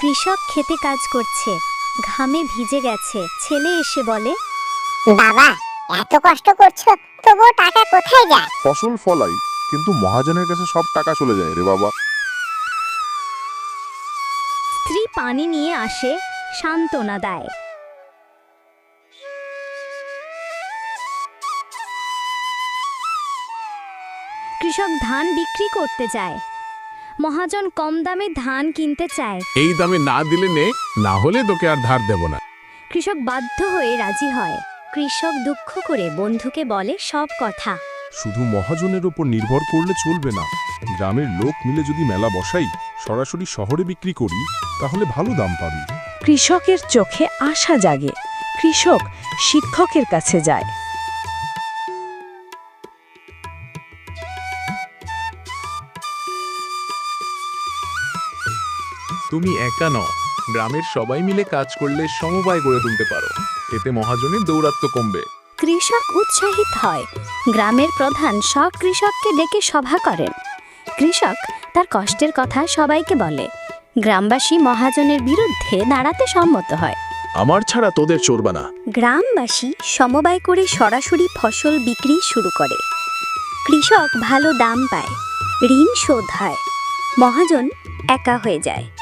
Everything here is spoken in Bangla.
কৃষক খেতে কাজ করছে, ঘামে ভিজে গেছে। ছেলে এসে বলে, বাবা, এত কষ্ট করছো, তবুও টাকা কোথায় যায়? ফসল ফলাই, কিন্তু মহাজনের কাছে সব টাকা চলে যায় রে বাবা। স্ত্রী পানি নিয়ে আসে, সান্ত্বনা দেয়। কৃষক ধান বিক্রি করতে যায়। মহাজন কম দামে ধান কিনতে চায়। এই দামে না দিলে নে, না হলে তোকে আর ধার দেব না। কৃষক বাধ্য হয়ে রাজি হয়। কৃষক দুঃখ করে বন্ধুকে বলে সব কথা। শুধু মহাজনের ওপর নির্ভর করলে চলবে না। গ্রামের লোক মিলে যদি মেলা বসাই, সরাসরি শহরে বিক্রি করি, তাহলে ভালো দাম পাবি। কৃষকের চোখে আশা জাগে। কৃষক শিক্ষকের কাছে যায়। তুমি একা নও, গ্রামের সবাই মিলে কাজ করলে সমবায় গড়ে তুলতে পারো। এতে মহাজনের দৌরাত্ম্য কমবে। কৃষক উৎসাহিত হয়। গ্রামের প্রধান সব কৃষককে ডেকে সভা করেন। কৃষক তার কষ্টের কথা সবাইকে বলে। গ্রামবাসী মহাজনের বিরুদ্ধে দাঁড়াতে সম্মত হয়। আমার ছাড়া তোদের চলবে না। গ্রামবাসী সমবায় করে সরাসরি ফসল বিক্রি শুরু করে। কৃষক ভালো দাম পায়, ঋণ শোধ হয়। মহাজন একা হয়ে যায়।